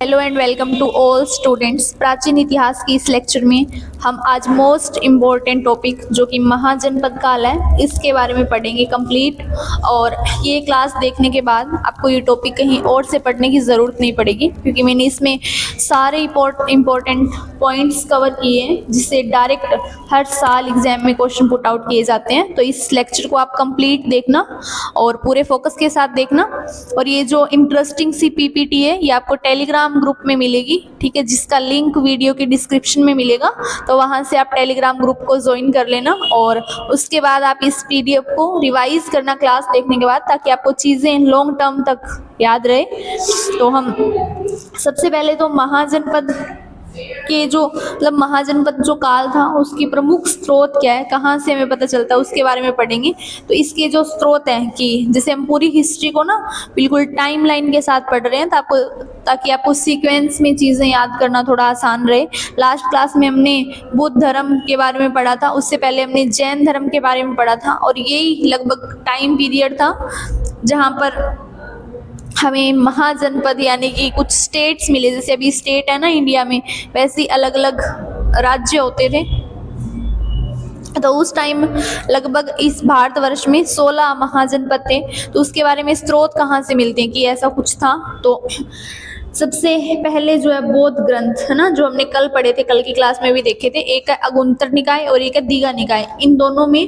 Hello and welcome to all students. प्राचीन इतिहास की इस लेक्चर में हम आज मोस्ट इम्पोर्टेंट टॉपिक जो कि महाजनपद काल है इसके बारे में पढ़ेंगे कंप्लीट। और ये क्लास देखने के बाद आपको ये टॉपिक कहीं और से पढ़ने की ज़रूरत नहीं पड़ेगी, क्योंकि मैंने इसमें सारे इम्पोर्टेंट पॉइंट्स कवर किए हैं जिससे डायरेक्ट हर साल एग्जाम में क्वेश्चन पुट आउट किए जाते हैं। तो इस लेक्चर को आप कंप्लीट देखना और पूरे फोकस के साथ देखना। और ये जो इंटरेस्टिंग सी पीपीटी है ये आपको टेलीग्राम ग्रुप में मिलेगी, ठीक है, जिसका लिंक वीडियो के डिस्क्रिप्शन में मिलेगा। तो वहां से आप टेलीग्राम ग्रुप को ज्वाइन कर लेना और उसके बाद आप इस पीडीएफ को रिवाइज करना क्लास देखने के बाद, ताकि आपको चीज़ें लॉन्ग टर्म तक याद रहे। तो हम सबसे पहले तो महाजनपद के जो महाजनपद जो काल था उसकी प्रमुख स्रोत क्या है, कहाँ से हमें पता चलता है, उसके बारे में पढ़ेंगे। तो इसके जो स्रोत हैं कि जैसे हम पूरी हिस्ट्री को ना बिल्कुल टाइमलाइन के साथ पढ़ रहे हैं ताकि आपको सीक्वेंस में चीज़ें याद करना थोड़ा आसान रहे। लास्ट क्लास में हमने बौद्ध धर्म के बारे में पढ़ा था, उससे पहले हमने जैन धर्म के बारे में पढ़ा था, और यही लगभग टाइम पीरियड था जहाँ पर हमें महाजनपद यानी कि कुछ स्टेट्स मिले। जैसे अभी स्टेट है ना इंडिया में, वैसे ही अलग अलग राज्य होते थे। तो उस टाइम लगभग इस भारतवर्ष में 16 महाजनपद थे। तो उसके बारे में स्रोत कहाँ से मिलते हैं कि ऐसा कुछ था। तो सबसे पहले जो है बौद्ध ग्रंथ है ना, जो हमने कल पढ़े थे, कल की क्लास में भी देखे थे। एक है अगुंतर निकाय और एक है दीघा निकाय। इन दोनों में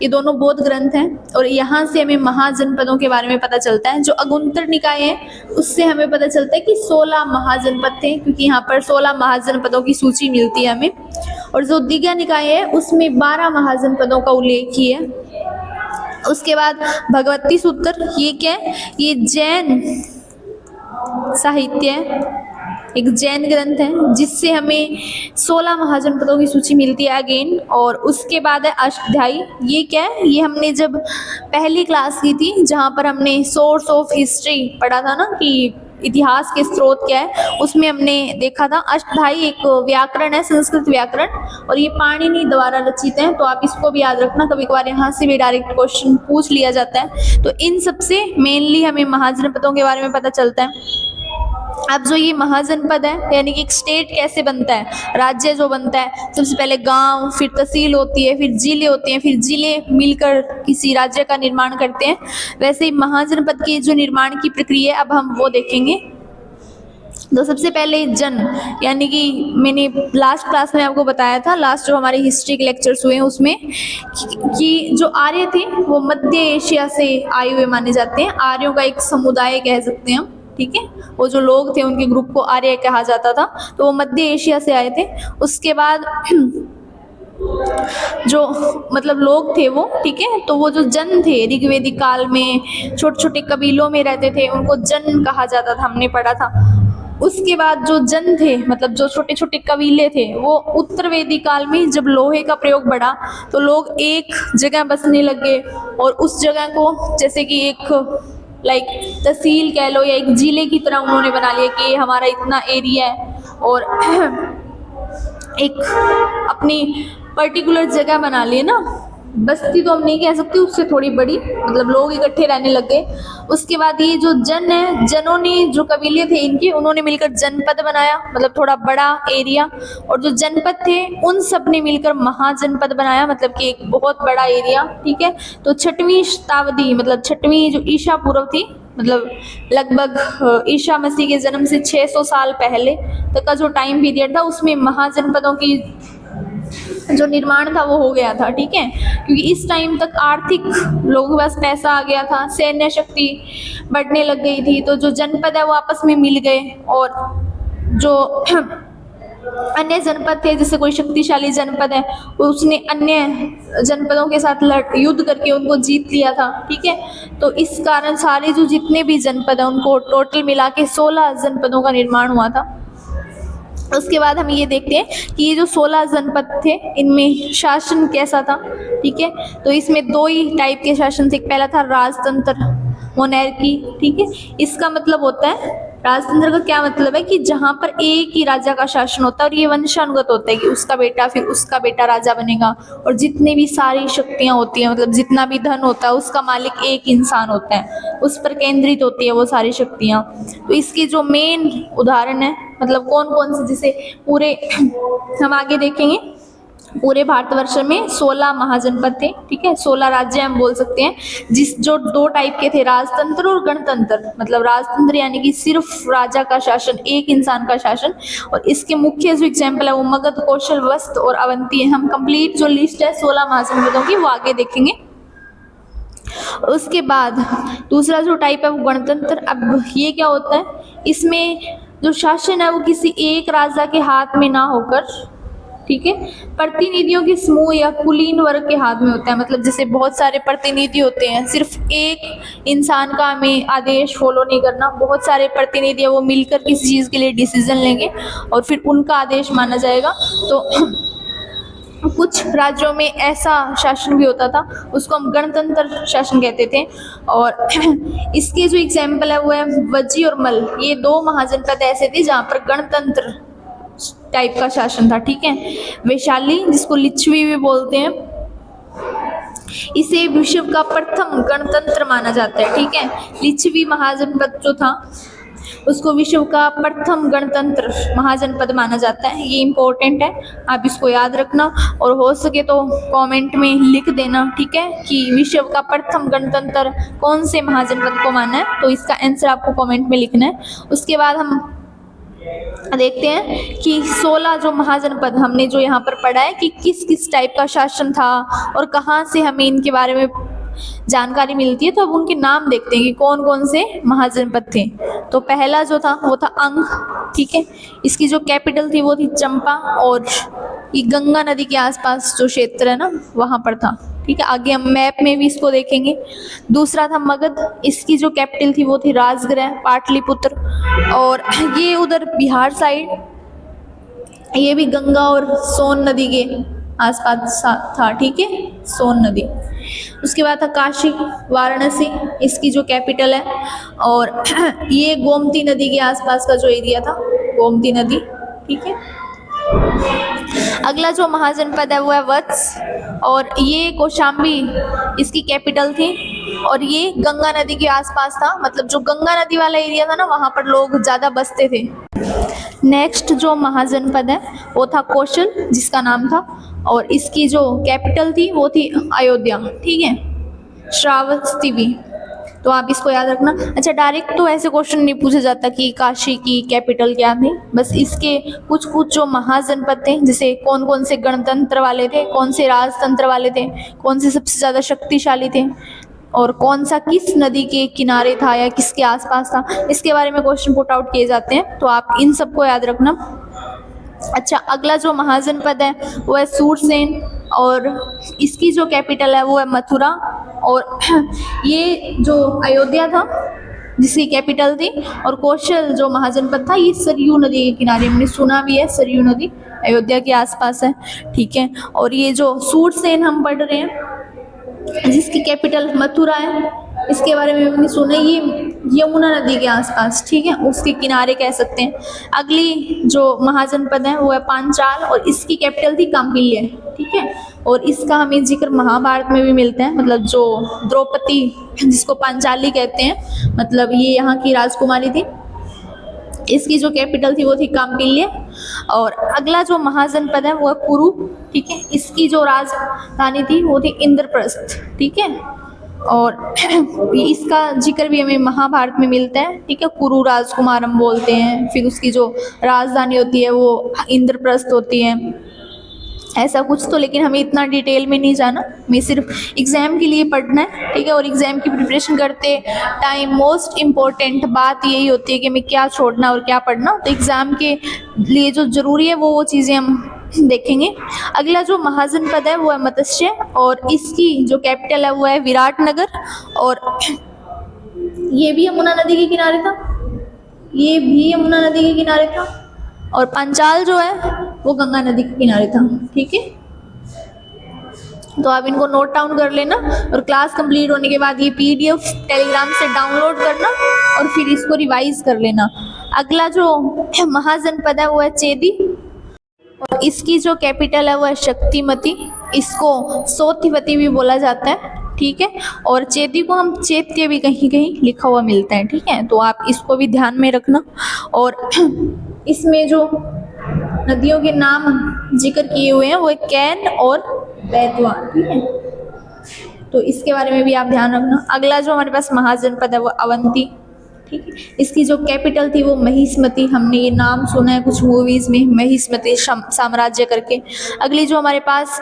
ये दोनों बौद्ध ग्रंथ हैं और यहाँ से हमें महाजनपदों के बारे में पता चलता है। जो अगुंतर निकाय है उससे हमें पता चलता है कि 16 महाजनपद थे, क्योंकि यहाँ पर 16 महाजनपदों की सूची मिलती है हमें। और जो दीघा निकाय है उसमें 12 महाजनपदों का उल्लेख ही है। उसके बाद भगवती सूत्र, ये क्या है, ये जैन साहित्य एक जैन ग्रंथ है जिससे हमें 16 महाजनपदों की सूची मिलती है अगेन। और उसके बाद है अष्टध्यायी। ये क्या है, ये हमने जब पहली क्लास की थी जहाँ पर हमने सोर्स ऑफ हिस्ट्री पढ़ा था ना कि इतिहास के स्रोत क्या है, उसमें हमने देखा था अष्टध्यायी एक व्याकरण है, संस्कृत व्याकरण, और ये पाणिनि द्वारा रचित है। तो आप इसको भी याद रखना, कभी कभार यहाँ से भी डायरेक्ट क्वेश्चन पूछ लिया जाता है। तो इन सबसे मेनली हमें महाजनपदों के बारे में पता चलता है। अब जो ये महाजनपद है यानी कि एक स्टेट कैसे बनता है, राज्य जो बनता है, सबसे पहले गांव, फिर तहसील होती है, फिर जिले होते हैं, फिर जिले मिलकर किसी राज्य का निर्माण करते हैं। वैसे ही महाजनपद के जो निर्माण की प्रक्रिया अब हम वो देखेंगे। तो सबसे पहले जन यानी कि मैंने लास्ट क्लास में आपको बताया था, लास्ट जो हमारे हिस्ट्री के लेक्चर्स हुए हैं उसमें, कि जो आर्य थे वो मध्य एशिया से आए हुए माने जाते हैं। आर्यों का एक समुदाय कह सकते हैं हम, ठीक है। वो जो लोग थे उनके ग्रुप को आर्य कहा जाता था। तो वो मध्य एशिया से आए थे। उसके बाद जो लोग थे वो, ठीक है, तो वो जो जन थे ऋग्वेदिक काल में छोटे छोटे कबीलों में रहते थे, उनको जन कहा जाता था, हमने पढ़ा था। उसके बाद जो जन थे जो छोटे छोटे कबीले थे, वो उत्तर वैदिक काल में जब लोहे का प्रयोग बढ़ा तो लोग एक जगह बसने लगे और उस जगह को जैसे कि एक तहसील कह लो या एक जिले की तरह उन्होंने बना लिया कि हमारा इतना एरिया है, और एक अपनी पर्टिकुलर जगह बना लिए ना। बस्ती तो हम नहीं कह सकते, उससे थोड़ी बड़ी, लोग इकट्ठे रहने लग गए। उसके बाद ये जो जन है, जनों ने जो कबीले थे इनके, उन्होंने मिलकर जनपद बनाया, थोड़ा बड़ा एरिया। और जो जनपद थे उन सब ने मिलकर महाजनपद बनाया, कि एक बहुत बड़ा एरिया, ठीक है। तो 6वीं शताब्दी 6वीं जो ईसा पूर्व थी, लगभग ईसा मसीह के जन्म से 600 साल पहले तक का जो टाइम पीरियड था, उसमें महाजनपदों की जो निर्माण था वो हो गया था, ठीक है। क्योंकि इस टाइम तक आर्थिक लोगों के पास पैसा आ गया था, सैन्य शक्ति बढ़ने लग गई थी, तो जो जनपद है वो आपस में मिल गए। और जो अन्य जनपद थे, जैसे कोई शक्तिशाली जनपद है, उसने अन्य जनपदों के साथ युद्ध करके उनको जीत लिया था, ठीक है। तो इस कारण सारे जो जितने भी जनपद है उनको टोटल मिला के 16 जनपदों का निर्माण हुआ था। उसके बाद हम ये देखते हैं कि ये जो 16 जनपद थे इनमें शासन कैसा था, ठीक है। तो इसमें 2 ही टाइप के शासन थे। पहला था राजतंत्र, मोनेर्की, ठीक है। इसका मतलब होता है, राजतंत्र का क्या मतलब है कि जहाँ पर एक ही राजा का शासन होता है और ये वंशानुगत होता है कि उसका बेटा फिर उसका बेटा राजा बनेगा, और जितनी भी सारी शक्तियाँ होती हैं, जितना भी धन होता है उसका मालिक एक इंसान होता है। उस पर केंद्रित होती है वो सारी शक्तियाँ। तो इसके जो मेन उदाहरण है, मतलब कौन कौन से, जिसे पूरे हम आगे देखेंगे, पूरे भारतवर्ष में 16 महाजनपद थे, ठीक है, 16 राज्य हम बोल सकते हैं, जिस जो दो टाइप के थे, राजतंत्र और गणतंत्र। मतलब राजतंत्र यानी कि सिर्फ राजा का शासन, एक इंसान का शासन, और इसके मुख्य जो एग्जाम्पल है वो मगध, कौशल, वस्त और अवंती है। हम कंप्लीट जो लिस्ट है 16 महाजनपदों की वो आगे देखेंगे। उसके बाद दूसरा जो टाइप है वो गणतंत्र। अब ये क्या होता है, इसमें जो शासन है वो किसी एक राजा के हाथ में ना होकर, ठीक है, प्रतिनिधियों के समूह या कुलीन वर्ग के हाथ में होता है। मतलब जैसे बहुत सारे प्रतिनिधि होते हैं, सिर्फ एक इंसान का हमें आदेश फॉलो नहीं करना, बहुत सारे प्रतिनिधि वो मिलकर किसी चीज़ के लिए डिसीजन लेंगे और फिर उनका आदेश माना जाएगा। तो कुछ राज्यों में ऐसा शासन भी होता था, उसको हम गणतंत्र शासन कहते थे। और इसके जो एग्जाम्पल है वो है वज्जी और मल। ये दो महाजनपद ऐसे थे जहाँ पर गणतंत्र टाइप का शासन था, ठीक है। वैशाली, जिसको लिच्छवी भी बोलते हैं, इसे विश्व का प्रथम गणतंत्र माना जाता है, ठीक है। लिच्छवी महाजनपद जो था उसको विश्व का प्रथम गणतंत्र महाजनपद माना जाता है। ये इम्पोर्टेंट है, आप इसको याद रखना और हो सके तो कमेंट में लिख देना, ठीक है, कि विश्व का प्रथम गणतंत्र कौन से महाजनपद को माना है। तो इसका आंसर आपको कमेंट में लिखना है। उसके बाद हम देखते हैं कि 16 जो महाजनपद हमने जो यहाँ पर पढ़ा है कि किस किस टाइप का शासन था और कहाँ से हमें इनके बारे में जानकारी मिलती है। तो अब उनके नाम देखते हैं कि कौन कौन से महाजनपद थे। तो पहला जो था वो था अंग, ठीक है। इसकी जो कैपिटल थी वो थी चंपा, और ये गंगा नदी के आसपास जो क्षेत्र है ना वहाँ पर था, ठीक है। आगे हम मैप में भी इसको देखेंगे। दूसरा था मगध, इसकी जो कैपिटल थी वो थी राजगृह, पाटलिपुत्र, और ये उधर बिहार साइड, ये भी गंगा और सोन नदी के आसपास था, ठीक है, सोन नदी। उसके बाद था काशी, वाराणसी, इसकी जो कैपिटल है, और ये गोमती नदी के आसपास का जो एरिया था, गोमती नदी, ठीक है। अगला जो महाजनपद है वो है वत्स, और ये कौशाम्बी इसकी कैपिटल थी, और ये गंगा नदी के आसपास था। मतलब जो गंगा नदी वाला एरिया था ना वहाँ पर लोग ज़्यादा बसते थे। नेक्स्ट जो महाजनपद है वो था कौशल, जिसका नाम था, और इसकी जो कैपिटल थी वो थी अयोध्या, ठीक है, श्रावस्ती भी। तो आप इसको याद रखना। अच्छा, डायरेक्ट तो ऐसे क्वेश्चन नहीं पूछा जाता कि काशी की कैपिटल क्या थी, बस इसके कुछ कुछ जो महाजनपद थे, जैसे कौन कौन से गणतंत्र वाले थे, कौन से राजतंत्र वाले थे, कौन से सबसे ज़्यादा शक्तिशाली थे, और कौन सा किस नदी के किनारे था या किसके आसपास था, इसके बारे में क्वेश्चन पुट आउट किए जाते हैं। तो आप इन सबको याद रखना। अच्छा, अगला जो महाजनपद है वो है सूरसेन, और इसकी जो कैपिटल है वो है मथुरा, और ये जो अयोध्या था जिसकी कैपिटल थी, और कौशल जो महाजनपद था ये सरयू नदी के किनारे, हमने सुना भी है, सरयू नदी अयोध्या के आसपास है, ठीक है। और ये जो सूरसेन हम पढ़ रहे हैं जिसकी कैपिटल मथुरा है, इसके बारे में हमने सुना, ये यमुना नदी के आसपास, ठीक है, उसके किनारे कह सकते हैं। अगली जो महाजनपद है वो है पांचाल, और इसकी कैपिटल थी कांपिल्य, ठीक है, और इसका हमें जिक्र महाभारत में भी मिलता है। मतलब जो द्रौपदी जिसको पांचाली कहते हैं, मतलब ये यहाँ की राजकुमारी थी, इसकी जो कैपिटल थी वो थी कांपिल्य। और अगला जो महाजनपद है वो है कुरु, ठीक है, इसकी जो राजधानी थी वो थी इंद्रप्रस्थ, ठीक है, और इसका जिक्र भी हमें महाभारत में मिलता है, ठीक है, कुरु राजकुमार हम बोलते हैं। फिर उसकी जो राजधानी होती है वो इंद्रप्रस्थ होती है, ऐसा कुछ। तो लेकिन हमें इतना डिटेल में नहीं जाना, हमें सिर्फ एग्ज़ाम के लिए पढ़ना है, ठीक है। और एग्ज़ाम की प्रिपरेशन करते टाइम मोस्ट इम्पॉर्टेंट बात यही होती है कि हमें क्या छोड़ना और क्या पढ़ना। तो एग्ज़ाम के लिए जो ज़रूरी है वो चीज़ें हम देखेंगे। अगला जो महाजनपद है वो है मत्स्य, और इसकी जो कैपिटल है वो है विराटनगर, और ये भी यमुना नदी के किनारे था, ये भी यमुना नदी के किनारे था, और पांचाल जो है वो गंगा नदी के किनारे था, ठीक है। तो आप इनको नोट डाउन कर लेना, और क्लास कंप्लीट होने के बाद ये PDF टेलीग्राम से डाउनलोड करना और फिर इसको रिवाइज कर लेना। अगला जो महाजनपद है वो है चेदी, और इसकी जो कैपिटल है वो है शक्तिमती, इसको सोतिवती भी बोला जाता है, ठीक है। और चेती को हम चैत्य भी कहीं कहीं लिखा हुआ मिलता है, ठीक है, तो आप इसको भी ध्यान में रखना। और इसमें जो नदियों के नाम जिक्र किए हुए हैं वो है कैन और बेतवा, ठीक है, तो इसके बारे में भी आप ध्यान रखना। अगला जो हमारे पास महाजनपद है वो अवंती, ठीक है। इसकी जो कैपिटल थी वो महिष्मती, हमने ये नाम सुना है कुछ मूवीज में, महिष्मती साम्राज्य करके। अगली जो हमारे पास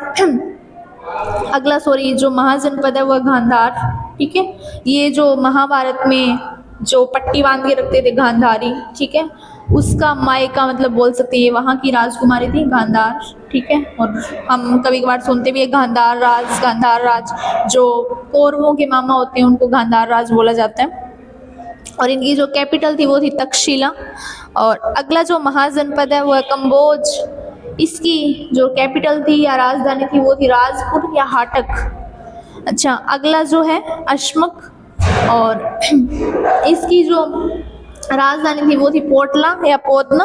जो महाजनपद है वह गांधार, ठीक है। ये जो महाभारत में जो पट्टी बांध के रखते थे गांधारी, ठीक है, उसका मायका मतलब बोल सकते हैं, ये वहाँ की राजकुमारी थी गांधार, ठीक है। और हम कभी कभार सुनते भी है गांधार राज, जो कौरवों के मामा होते हैं उनको गांधार राज बोला जाता है। और इनकी जो कैपिटल थी वो थी तक्षशिला। और अगला जो महाजनपद है वो है कंबोज, इसकी जो कैपिटल थी या राजधानी थी वो थी राजपुर या हाटक। अच्छा, अगला जो है अश्मक, और इसकी जो राजधानी थी वो थी पोटला या पोतना।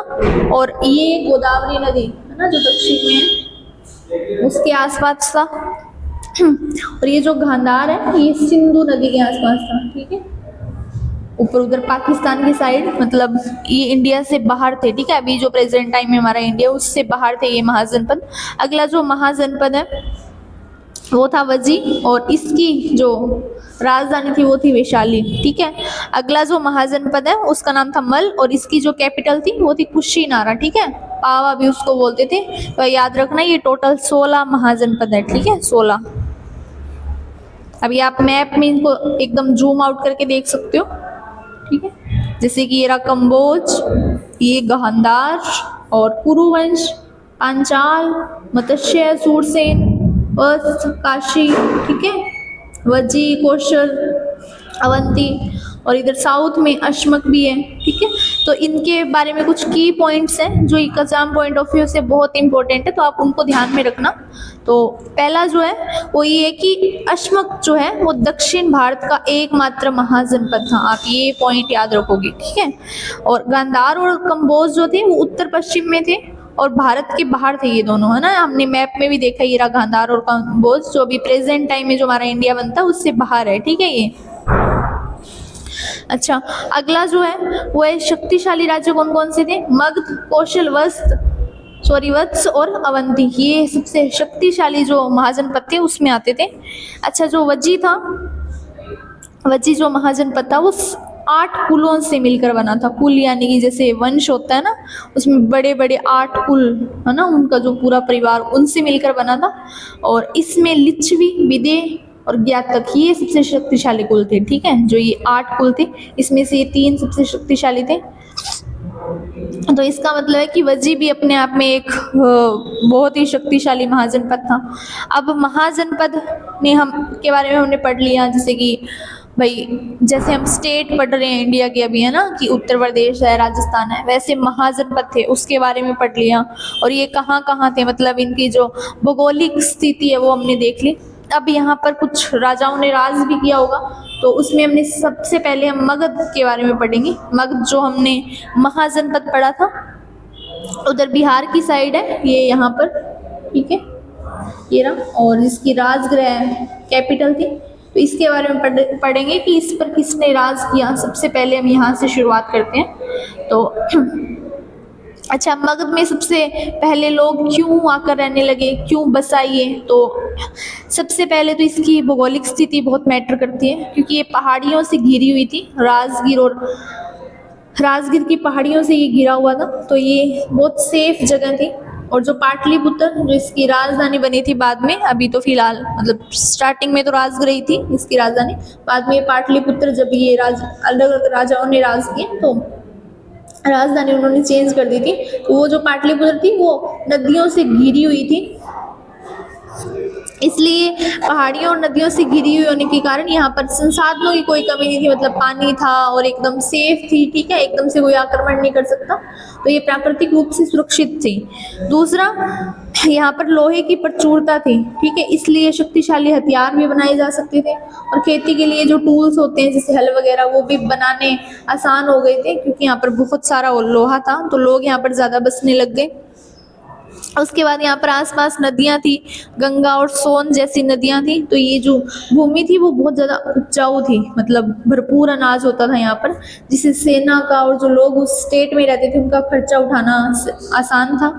और ये गोदावरी नदी है ना जो दक्षिण में है उसके आसपास था। और ये जो गांधार है ये सिंधु नदी के आसपास था, ठीक है, ऊपर उधर पाकिस्तान की साइड, मतलब ये इंडिया से बाहर थे, ठीक है। अभी जो प्रेजेंट टाइम में हमारा इंडिया उससे बाहर थे ये महाजनपद। अगला जो महाजनपद है वो था वजी, और इसकी जो राजधानी थी वो थी वैशाली, ठीक है। अगला जो महाजनपद है उसका नाम था मल, और इसकी जो कैपिटल थी वो थी कुशीनारा, ठीक है, पावा भी उसको बोलते थे। तो याद रखना ये टोटल 16 महाजनपद है, ठीक है, 16। अभी आप मैप में इनको एकदम जूम आउट करके देख सकते हो, ठीक है, जैसे कि ये रहा कंबोज, ये गांधार और कुरुवंश, पांचाल, मत्स्य, सूरसेन, वत्स, काशी, ठीक है, वजी, कौशल, अवंती, और इधर साउथ में अश्मक भी है, ठीक है। तो इनके बारे में कुछ की पॉइंट्स हैं जो एग्जाम पॉइंट ऑफ व्यू से बहुत इंपॉर्टेंट है, तो आप उनको ध्यान में रखना। तो पहला जो है वो ये है कि अश्मक जो है वो दक्षिण भारत का एकमात्र महाजनपद था, आप ये पॉइंट याद रखोगे, ठीक है। और गांधार और कंबोज जो थे वो उत्तर पश्चिम में थे और भारत के बाहर थे ये दोनों, है ना, हमने मैप में भी देखा ये रहा गांधार और कंबोज, जो अभी प्रेजेंट टाइम में जो हमारा इंडिया बनता है उससे बाहर है, ठीक है ये। अच्छा, अगला जो है वो है शक्तिशाली राज्य कौन कौन से थे, मगध, कौशल, वत्स और अवंती, ये सबसे शक्तिशाली जो महाजनपद थे उसमें आते थे। अच्छा, जो वजी जो महाजनपद था वो 8 कुलों से मिलकर बना था। कुल यानी कि जैसे वंश होता है ना, उसमें बड़े बड़े 8 कुल है ना, उनका जो पूरा परिवार उनसे मिलकर बना था। और इसमें लिच्छवी, विदेह और ज्ञातक ये सबसे शक्तिशाली कुल थे, ठीक है, जो ये 8 कुल थे इसमें से ये 3 सबसे शक्तिशाली थे। तो इसका मतलब है कि वजी भी अपने आप में एक बहुत ही शक्तिशाली महाजनपद था। अब महाजनपद में हम के बारे में हमने पढ़ लिया, जैसे कि भाई जैसे हम स्टेट पढ़ रहे हैं इंडिया के अभी, है ना, कि उत्तर प्रदेश है, राजस्थान है, वैसे महाजनपद थे उसके बारे में पढ़ लिया। और ये कहाँ कहाँ थे, मतलब इनकी जो भौगोलिक स्थिति है वो हमने देख ली। अब यहाँ पर कुछ राजाओं ने राज भी किया होगा, तो उसमें हमने सबसे पहले हम मगध के बारे में पढ़ेंगे। मगध जो हमने महाजनपद पढ़ा था उधर बिहार की साइड है ये यहाँ पर, ठीक है, ये रहा, और इसकी राजगृह कैपिटल थी। तो इसके बारे में पढ़ेंगे कि इस पर किसने राज किया। सबसे पहले हम यहाँ से शुरुआत करते हैं। तो अच्छा, मगध में सबसे पहले लोग क्यों आकर रहने लगे, क्यों बस आए, तो सबसे पहले तो इसकी भौगोलिक स्थिति बहुत मैटर करती है, क्योंकि ये पहाड़ियों से घिरी हुई थी, राजगीर की पहाड़ियों से ये घिरा हुआ था, तो ये बहुत सेफ जगह थी। और जो पाटलिपुत्र जो इसकी राजधानी बनी थी बाद में, अभी तो फिलहाल मतलब स्टार्टिंग में तो राजगृह ही थी इसकी राजधानी, बाद में ये पाटलिपुत्र जब ये अलग अलग राजाओं ने राज किया तो राजधानी उन्होंने चेंज कर दी थी। तो वो जो पाटलिपुत्र थी वो नदियों से घिरी हुई थी, इसलिए पहाड़ियों और नदियों से घिरी हुई होने के कारण यहाँ पर संसाधनों की कोई कमी नहीं थी, मतलब पानी था और एकदम सेफ थी, ठीक है, एकदम से कोई आक्रमण नहीं कर सकता, तो ये प्राकृतिक रूप से सुरक्षित थी। दूसरा, यहाँ पर लोहे की प्रचुरता थी, ठीक है, इसलिए शक्तिशाली हथियार भी बनाए जा सकते थे। और खेती के लिए जो टूल्स होते हैं जैसे हल वगैरह वो भी बनाने आसान हो गए थे, क्योंकि यहाँ पर बहुत सारा लोहा था, तो लोग यहाँ पर ज़्यादा बसने लग गए। उसके बाद यहाँ पर आसपास नदियाँ थी, गंगा और सोन जैसी नदियाँ थी। तो ये जो भूमि थी वो बहुत ज़्यादा उपजाऊ थी, मतलब भरपूर अनाज होता था यहाँ पर, जिससे सेना का और जो लोग उस स्टेट में रहते थे उनका खर्चा उठाना आसान था।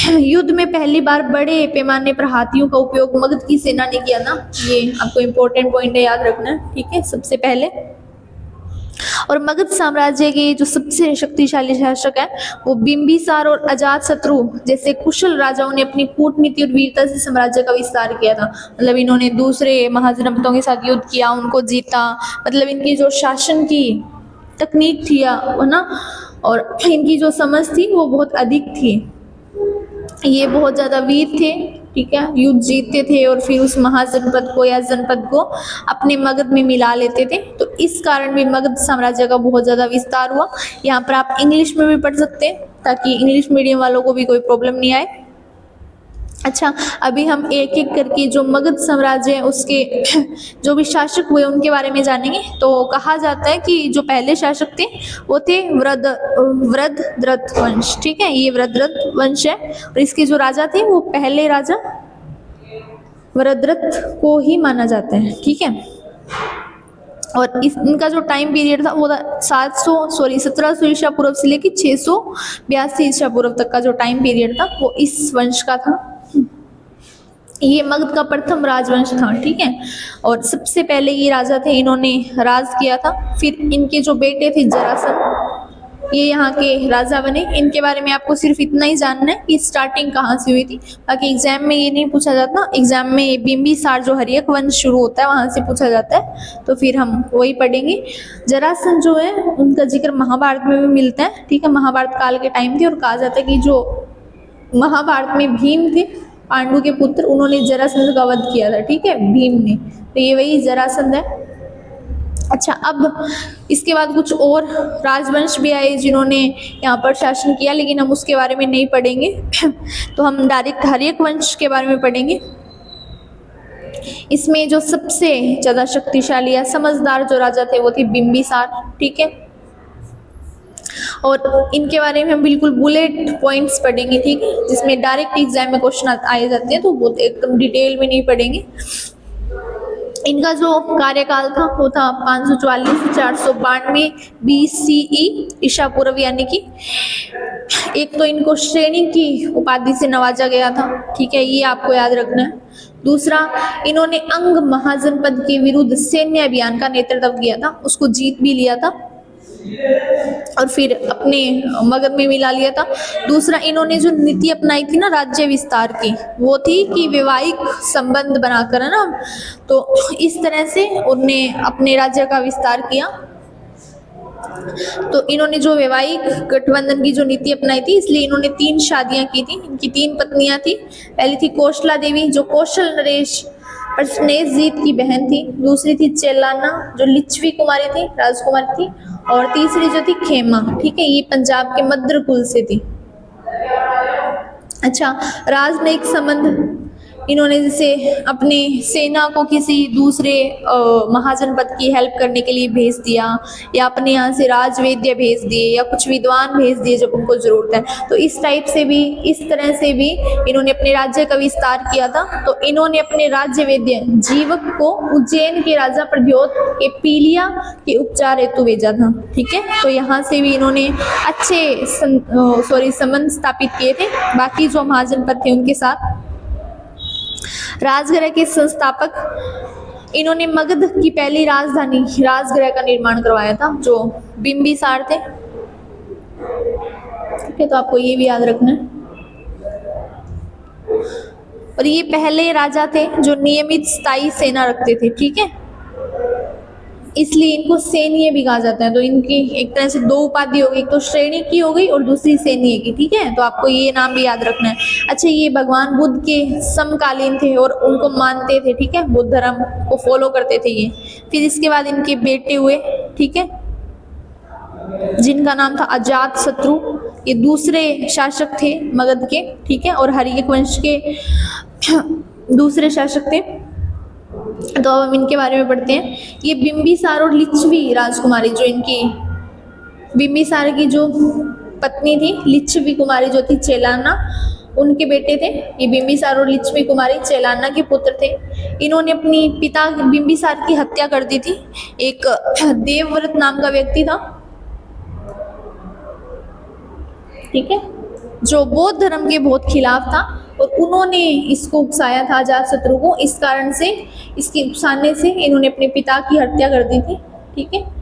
युद्ध में पहली बार बड़े पैमाने पर हाथियों का उपयोग मगध की सेना ने किया ना, ये आपको इम्पोर्टेंट पॉइंट है, याद रखना है, ठीक है, सबसे पहले। और मगध साम्राज्य के जो सबसे शक्तिशाली शासक है वो बिंबिसार और अजातशत्रु जैसे कुशल राजाओं ने अपनी कूटनीति और वीरता से साम्राज्य का विस्तार किया था। मतलब इन्होंने दूसरे महाजनपदों के साथ युद्ध किया, उनको जीता, मतलब इनकी जो शासन की तकनीक थी है ना, और इनकी जो समझ थी वो बहुत अधिक थी। ये बहुत ज़्यादा वीर थे, ठीक है, युद्ध जीतते थे और फिर उस महाजनपद को या जनपद को अपने मगध में मिला लेते थे। तो इस कारण भी मगध साम्राज्य का बहुत ज़्यादा विस्तार हुआ। यहाँ पर आप इंग्लिश में भी पढ़ सकते हैं ताकि इंग्लिश मीडियम वालों को भी कोई प्रॉब्लम नहीं आए। अच्छा, अभी हम एक एक करके जो मगध साम्राज्य है उसके जो भी शासक हुए उनके बारे में जानेंगे। तो कहा जाता है कि जो पहले शासक थे वो थे वृद्धरथ वंश, ठीक है, ये वृद्धरथ वंश है। और इसके जो राजा थे वो पहले राजा वृद्धरथ को ही माना जाता है, ठीक है। और इनका जो टाइम पीरियड था वो था 1700 ईसा पूर्व से लेकर 682 ईसा पूर्व तक का जो टाइम पीरियड था वो इस वंश का था। ये मगध का प्रथम राजवंश था, ठीक है। और सबसे पहले ये राजा थे, इन्होंने राज किया था। फिर इनके जो बेटे थे जरासंध, ये यहाँ के राजा बने। इनके बारे में आपको सिर्फ इतना ही जानना है कि स्टार्टिंग कहाँ से हुई थी, बाकी एग्जाम में ये नहीं पूछा जाता। एग्जाम में बिंबिसार जो हर्यक वंश शुरू होता है वहाँ से पूछा जाता है, तो फिर हम वही पढ़ेंगे। जरासंध जो है उनका जिक्र महाभारत में भी मिलता है, ठीक है, महाभारत काल के टाइम थे। और कहा जाता है कि जो महाभारत में भीम थे, पांडु के पुत्र, उन्होंने जरासंध का वध किया था, ठीक है, भीम ने। तो ये वही जरासंध है। अच्छा, अब इसके बाद कुछ और राजवंश भी आए जिन्होंने यहाँ पर शासन किया, लेकिन हम उसके बारे में नहीं पढ़ेंगे। तो हम डायरेक्ट हर्यक वंश के बारे में पढ़ेंगे। इसमें जो सबसे ज़्यादा शक्तिशाली या समझदार जो राजा थे वो थे बिंबिसार, ठीक है। और इनके बारे में हम बिल्कुल बुलेट पॉइंट्स पढ़ेंगे, ठीक है, जिसमें डायरेक्ट एग्जाम में क्वेश्चन आए जाते हैं, तो वो एकदम डिटेल में नहीं पढ़ेंगे। इनका जो कार्यकाल था वो था 544 से 492 BCE ईसा पूर्व, यानी कि एक तो इनको श्रेणी की उपाधि से नवाजा गया था, ठीक है, ये आपको याद रखना है। दूसरा, इन्होंने अंग महाजनपद के विरुद्ध सैन्य अभियान का नेतृत्व किया था, उसको जीत भी लिया था और फिर अपने मगध में मिला लिया था। दूसरा, इन्होंने जो नीति अपनाई थी ना राज्य विस्तार की, वो थी कि वैवाहिक संबंध बनाकर, है ना, तो इस तरह से उन्होंने अपने राज्य का विस्तार किया। तो इन्होंने जो वैवाहिक गठबंधन की जो नीति अपनाई थी, इसलिए इन्होंने 3 शादियां की थी। इनकी 3 पत्नियां थी। पहली थी कौशला देवी जो कौशल नरेश परस्नेजीत की बहन थी। दूसरी थी चेलाना जो लिच्छवी कुमारी थी, राजकुमारी थी। और तीसरी जो थी खेमा, ठीक है, ये पंजाब के मद्र कुल से थी। अच्छा, राजनयिक संबंध, इन्होंने जैसे अपने सेना को किसी दूसरे महाजनपद की हेल्प करने के लिए भेज दिया, या अपने यहाँ से राजवेद्य भेज दिए, या कुछ विद्वान भेज दिए जब उनको जरूरत है। तो इस टाइप से भी, इस तरह से भी इन्होंने अपने राज्य का विस्तार किया था। तो इन्होंने अपने राज्य वेद्य जीवक को उज्जैन के राजा प्रद्योत के पीलिया के उपचार हेतु भेजा था, ठीक है। तो यहाँ से भी इन्होंने अच्छे संबंध स्थापित किए थे बाकी जो महाजनपद थे उनके साथ। राजगृह के संस्थापक, इन्होंने मगध की पहली राजधानी राजगृह का निर्माण करवाया था जो बिंबिसार थे, ठीक है, तो आपको ये भी याद रखना है। और ये पहले राजा थे जो नियमित स्थायी सेना रखते थे, ठीक है, इसलिए इनको सैन्य भी कहा जाता है। तो इनकी एक तरह से 2 उपाधि हो गई, एक तो श्रेणी की हो गई और दूसरी सैन्य की, ठीक है, तो आपको ये नाम भी याद रखना है। अच्छा, ये भगवान बुद्ध के समकालीन थे और उनको मानते थे, ठीक है, बुद्ध धर्म को फॉलो करते थे ये। फिर इसके बाद इनके बेटे हुए, ठीक है, जिनका नाम था अजातशत्रु, ये दूसरे शासक थे मगध के, ठीक है, और हर्यक वंश के दूसरे शासक थे। तो अब हम इनके बारे में पढ़ते हैं। ये बिंबिसार और लिच्छवी राजकुमारी, जो इनकी बिंबिसार की जो पत्नी थी लिच्छवी कुमारी जो थी चेलाना, उनके बेटे थे ये बिंबिसार और लिच्छवी कुमारी चेलाना के पुत्र थे। इन्होंने अपनी पिता बिंबिसार की हत्या कर दी थी। एक देवव्रत नाम का व्यक्ति था, ठीक है, जो बौद्ध धर्म के बहुत खिलाफ था और उन्होंने इसको उकसाया था अजातशत्रु को। इस कारण से इसके उकसाने से इन्होंने अपने पिता की हत्या कर दी थी, ठीक है।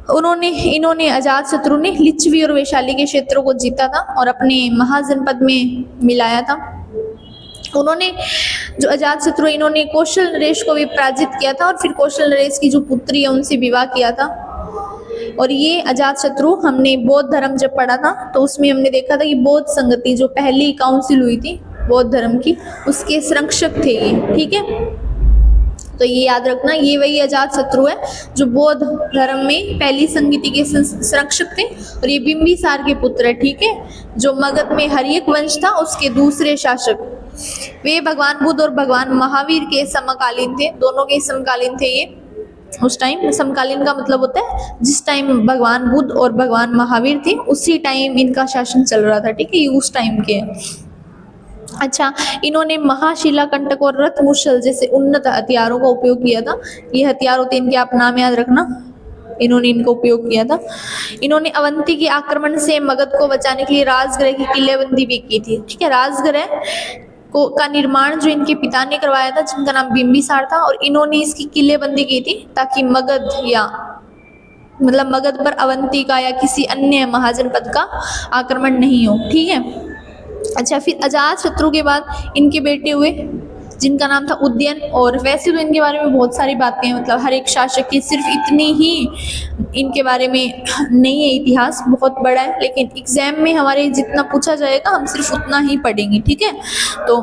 इन्होंने अजातशत्रु ने लिच्छवी और वैशाली के क्षेत्रों को जीता था और अपने महाजनपद में मिलाया था। उन्होंने जो अजातशत्रु इन्होंने कौशल नरेश को भी पराजित किया था और फिर कौशल नरेश की जो पुत्री है उनसे विवाह किया था। और ये अजातशत्रु हमने बौद्ध धर्म जब पढ़ा था तो उसमें हमने देखा था कि बौद्ध संगति जो पहली काउंसिल हुई थी बौद्ध धर्म की उसके संरक्षक थे ये, ठीक है। तो ये याद रखना, ये वही अजातशत्रु है जो बौद्ध धर्म में पहली संगति के संरक्षक थे और ये बिंबिसार के पुत्र है, ठीक है, जो मगध में हर्यक वंश था उसके दूसरे शासक। वे भगवान बुद्ध और भगवान महावीर के समकालीन थे, दोनों के समकालीन थे ये उस टाइम। समकालीन का मतलब होता है जिस टाइम भगवान बुद्ध और भगवान महावीर थे उसी टाइम इनका शासन चल रहा था, ठीक है, ये उस टाइम के हैं। अच्छा, इन्होंने महाशिला कंटक और रथ मुशल जैसे उन्नत हथियारों का उपयोग किया था। ये हथियार होते हैं इनके, आप नाम याद रखना, इन्होंने इनका उपयोग किया था। इन्होंने अवंती के आक्रमण से मगध को बचाने के लिए राजगृह की किलेबंदी भी की थी, ठीक है। राजगृह का निर्माण जो इनके पिता ने करवाया था जिनका नाम बिंबिसार था और इन्होंने इसकी किलेबंदी की थी ताकि मगध या मतलब मगध पर अवंती का या किसी अन्य महाजनपद का आक्रमण नहीं हो, ठीक है। अच्छा, फिर अजातशत्रु के बाद इनके बेटे हुए जिनका नाम था उदयन। और वैसे तो इनके बारे में बहुत सारी बातें हैं, मतलब हर एक शासक की सिर्फ इतनी ही इनके बारे में नहीं है, इतिहास बहुत बड़ा है, लेकिन एग्जाम में हमारे जितना पूछा जाएगा हम सिर्फ उतना ही पढ़ेंगे, ठीक है। तो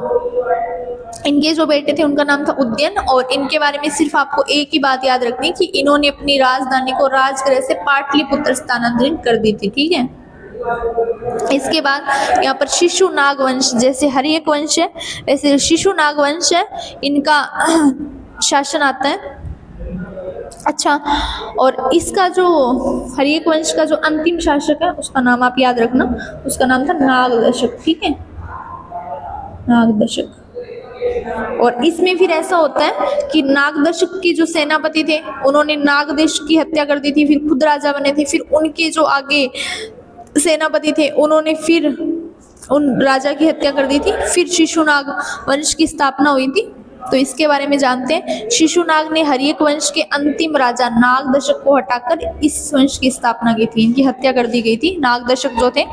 इनके जो बेटे थे उनका नाम था उदयन और इनके बारे में सिर्फ आपको एक ही बात याद रखनी कि इन्होंने अपनी राजधानी को राजगृह से पाटलिपुत्र स्थानांतरित कर दी थी, ठीक है। इसके बाद यहाँ पर शिशु नाग वंश, जैसे हर्यक वंश है वैसे शिशु नाग वंश है, इनका शासन आता है। अच्छा, और इसका जो हर्यक वंश का जो अंतिम शासक है उसका नाम आप याद रखना, उसका नाम था नागदशक, ठीक है, नागदशक। और इसमें फिर ऐसा होता है कि नागदशक के जो सेनापति थे उन्होंने नागदेश की हत्या कर दी थी, फिर खुद राजा बने थे, फिर उनके जो आगे सेनापति थे उन्होंने फिर उन राजा की हत्या कर दी थी, फिर शिशुनाग वंश की स्थापना हुई थी। तो इसके बारे में जानते हैं। शिशुनाग ने हर्यक वंश के अंतिम राजा नागदशक को हटाकर इस वंश की स्थापना की थी, इनकी हत्या कर दी गई थी। नागदशक जो थे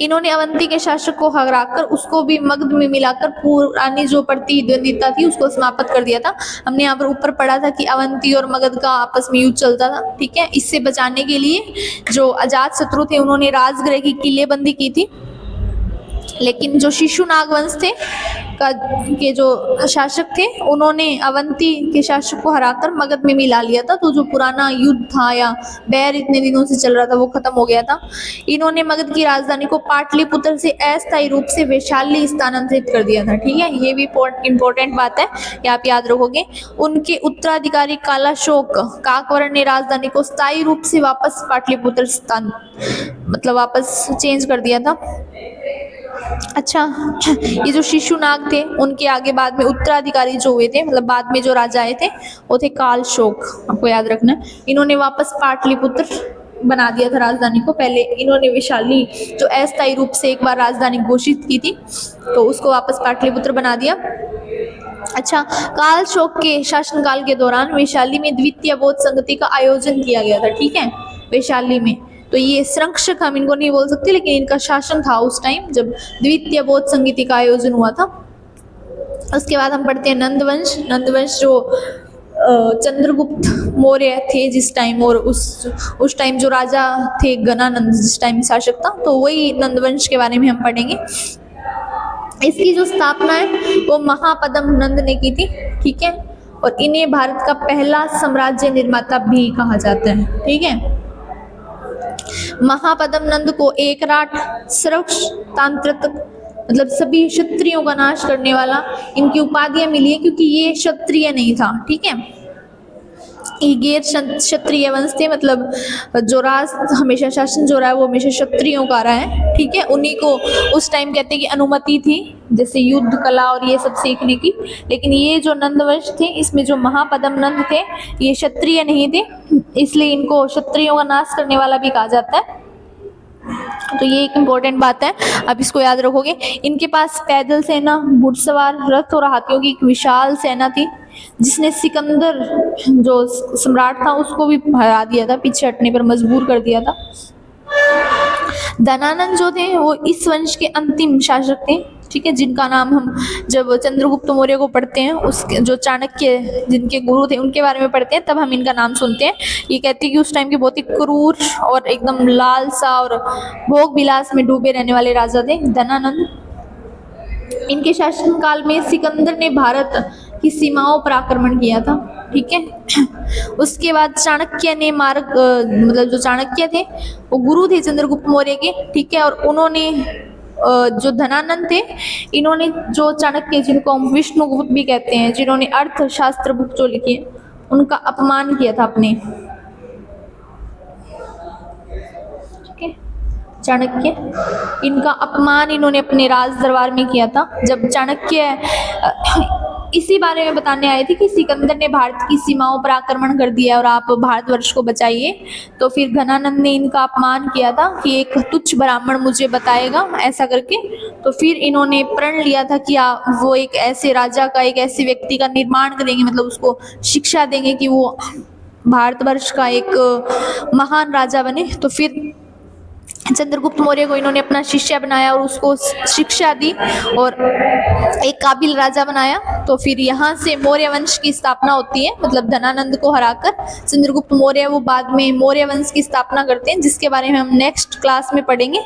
इन्होंने अवंती के शासक को हराकर उसको भी मगध में मिलाकर पुरानी जो प्रतिद्वंदिता थी उसको समाप्त कर दिया था। हमने यहाँ पर ऊपर पढ़ा था कि अवंती और मगध का आपस में युद्ध चलता था, ठीक है। इससे बचाने के लिए जो अजातशत्रु थे उन्होंने राजगृह की किलेबंदी की थी, लेकिन जो शिशुनाग वंश थे के जो शासक थे उन्होंने अवंती के शासक को हराकर मगध में मिला लिया था। तो जो पुराना युद्ध था या बैर इतने दिनों से चल रहा था वो खत्म हो गया था। इन्होंने मगध की राजधानी को पाटलिपुत्र से अस्थायी रूप से वैशाली स्थानांतरित कर दिया था, ठीक है। ये भी इंपॉर्टेंट बात है, ये आप याद रखोगे। उनके उत्तराधिकारी कालाशोक काकवर्ण ने राजधानी को स्थायी रूप से वापस पाटलिपुत्र मतलब वापस चेंज कर दिया था। अच्छा, ये जो शिशुनाग थे उनके आगे बाद में उत्तराधिकारी जो हुए थे, मतलब बाद में जो राजा आए थे वो थे कालशोक, आपको याद रखना। इन्होंने वापस पाटलिपुत्र बना दिया था राजधानी को। पहले इन्होंने वैशाली जो अस्थायी रूप से एक बार राजधानी घोषित की थी तो उसको वापस पाटलिपुत्र बना दिया। अच्छा, कालशोक के शासनकाल के दौरान वैशाली में द्वितीय बौद्ध संगति का आयोजन किया गया था, ठीक है, वैशाली में। तो ये संरक्षक हम इनको नहीं बोल सकते, लेकिन इनका शासन था उस टाइम जब द्वितीय बौद्ध संगति का आयोजन हुआ था। उसके बाद हम पढ़ते हैं नंदवंश। नंदवंश जो चंद्रगुप्त मौर्य थे जिस टाइम, और उस टाइम जो राजा थे गणानंद जिस टाइम शासक था, तो वही नंदवंश के बारे में हम पढ़ेंगे। इसकी जो स्थापना है वो महापद्म नंद ने की थी, ठीक है, और इन्हें भारत का पहला साम्राज्य निर्माता भी कहा जाता है, ठीक है। महापद्म नंद को एकराट सर्वतांत्रिक मतलब सभी क्षत्रियों का नाश करने वाला इनकी उपाधियां मिली है क्योंकि ये क्षत्रिय नहीं था, ठीक है। ये गैर क्षत्रिय वंश थे, मतलब जो राज हमेशा शासन जो रहा है वो हमेशा क्षत्रियों का रहा है, ठीक है। उन्हीं को उस टाइम कहते हैं कि अनुमति थी जैसे युद्ध कला और ये सब सीखने की। लेकिन ये जो नंद वंश थे इसमें जो महापद्म नंद थे ये क्षत्रिय नहीं थे, इसलिए इनको क्षत्रियों का नाश करने वाला भी कहा जाता है। तो ये एक इम्पोर्टेंट बात है, अब इसको याद रखोगे। इनके पास पैदल सेना, घुड़सवार, रथ और हाथियों की एक विशाल सेना थी, जिसने सिकंदर जो सम्राट था उसको भी हरा दिया था, पीछे हटने पर मजबूर कर दिया था। धनानंद जो थे वो इस वंश के अंतिम शासक थे, ठीक है, जिनका नाम हम जब चंद्रगुप्त मौर्य को पढ़ते हैं, उसके जो चाणक्य जिनके गुरु थे उनके बारे में पढ़ते हैं, तब हम इनका नाम सुनते हैं। ये कहते हैं कि उस टाइम के बहुत ही क्रूर और एकदम लालसा और भोग विलास में डूबे रहने वाले राजा थे धनानंद। इनके शासनकाल में सिकंदर ने भारत की सीमाओं पर आक्रमण किया था, ठीक है। उसके बाद चाणक्य ने मतलब जो चाणक्य थे वो गुरु थे चंद्रगुप्त मौर्य के, ठीक है। और उन्होंने जो धनानंद थे इन्होंने जो चाणक्य जिनको हम विष्णुगुप्त भी कहते हैं, जिन्होंने अर्थशास्त्र बुक जो लिखी है उनका अपमान किया था अपने, ठीक है। चाणक्य इनका अपमान इन्होंने अपने राज दरबार में किया था। जब चाणक्य इसी बारे में बताने आए थे कि सिकंदर ने भारत की सीमाओं पर आक्रमण कर दिया और आप भारतवर्ष को बचाइए, तो फिर धनानंद ने इनका अपमान किया था कि एक तुच्छ ब्राह्मण मुझे बताएगा ऐसा करके। तो फिर इन्होंने प्रण लिया था कि वो एक ऐसे राजा का, एक ऐसे व्यक्ति का निर्माण करेंगे, मतलब उसको शिक्षा देंगे कि वो भारतवर्ष का एक महान राजा बने। तो फिर चंद्रगुप्त मौर्य को इन्होंने अपना शिष्य बनाया और उसको शिक्षा दी और एक काबिल राजा बनाया। तो फिर यहाँ से मौर्य वंश की स्थापना होती है, मतलब धनानंद को हराकर चंद्रगुप्त मौर्य वो बाद में मौर्य वंश की स्थापना करते हैं, जिसके बारे में हम नेक्स्ट क्लास में पढ़ेंगे,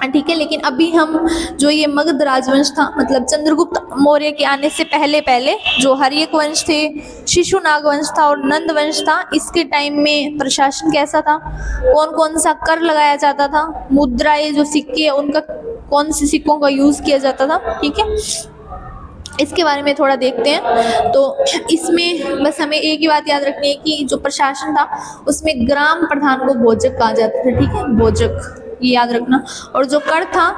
ठीक है। लेकिन अभी हम जो ये मगध राजवंश था, मतलब चंद्रगुप्त मौर्य के आने से पहले पहले जो हर्यक वंश थे, शिशुनाग वंश था और नंद वंश था, इसके टाइम में प्रशासन कैसा था, कौन कौन सा कर लगाया जाता था, मुद्राएं जो सिक्के उनका कौन से सिक्कों का यूज किया जाता था, ठीक है, इसके बारे में थोड़ा देखते हैं। तो इसमें बस हमें एक ही बात याद रखनी है कि जो प्रशासन था उसमें ग्राम प्रधान को भोजक कहा जाता था, ठीक है, भोजक, ये याद रखना। और जो कर था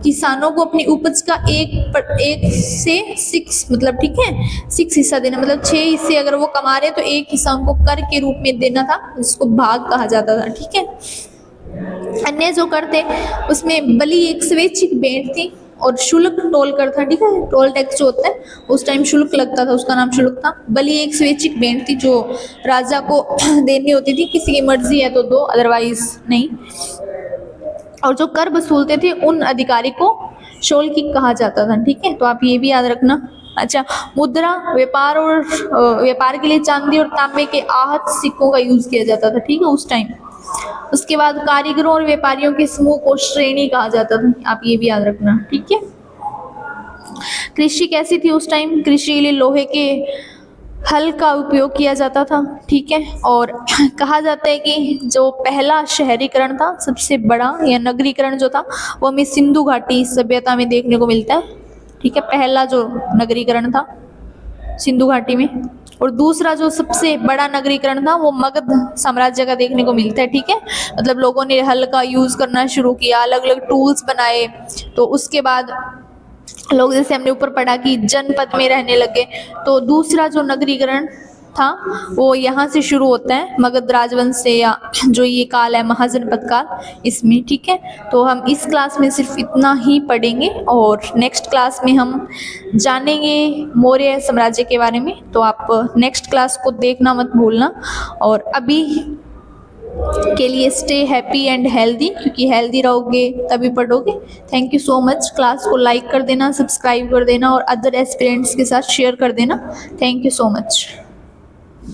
किसानों को अपनी उपज का एक से 6 मतलब, ठीक है, 6 हिस्सा देना, मतलब 6 हिस्से अगर वो कमा रहे तो एक हिस्सा उनको कर के रूप में देना था, जिसको भाग कहा जाता था, ठीक है। अन्य जो कर थे उसमें बलि एक स्वैच्छिक भेंट थी और शुल्क टोल कर था, ठीक है, टोल टैक्स जो होता है उस टाइम शुल्क लगता था, उसका नाम शुल्क था। बलि एक स्वैच्छिक भेंट थी जो राजा को देनी होती थी, किसी की मर्जी है तो दो, अदरवाइज नहीं। और जो कर वसूलते थे उन अधिकारी को शोल्किक कहा जाता था, ठीक है, तो आप ये भी याद रखना। अच्छा, मुद्रा व्यापार और व्यापार के लिए चांदी और तांबे के आहत सिक्कों का यूज किया जाता था, ठीक है, उस टाइम। उसके बाद कारीगरों और व्यापारियों के समूह को श्रेणी कहा जाता था, आप ये भी याद रखना, ठीक है। कृषि कैसी थी उस टाइम, कृषि के लिए लोहे के हल का उपयोग किया जाता था, ठीक है। और कहा जाता है कि जो पहला शहरीकरण था, सबसे बड़ा या नगरीकरण जो था, वो हमें सिंधु घाटी सभ्यता में देखने को मिलता है, ठीक है, पहला जो नगरीकरण था सिंधु घाटी में। और दूसरा जो सबसे बड़ा नगरीकरण था वो मगध साम्राज्य का देखने को मिलता है, ठीक है, मतलब लोगों ने हल का यूज करना शुरू किया, अलग अलग टूल्स बनाए। तो उसके बाद लोग, जैसे हमने ऊपर पढ़ा कि जनपद में रहने लगे, तो दूसरा जो नगरीकरण था वो यहाँ से शुरू होता है, मगध राजवंश से, या जो ये काल है महाजनपद काल, इसमें, ठीक है। तो हम इस क्लास में सिर्फ इतना ही पढ़ेंगे और नेक्स्ट क्लास में हम जानेंगे मौर्य साम्राज्य के बारे में। तो आप नेक्स्ट क्लास को देखना मत भूलना। और अभी के लिए स्टे हैप्पी एंड हेल्दी, क्योंकि हेल्दी रहोगे तभी पढ़ोगे। Thank you so much. Class को लाइक कर देना, सब्सक्राइब कर देना और अदर एस्पिरेंट्स के साथ शेयर कर देना। Thank you so much.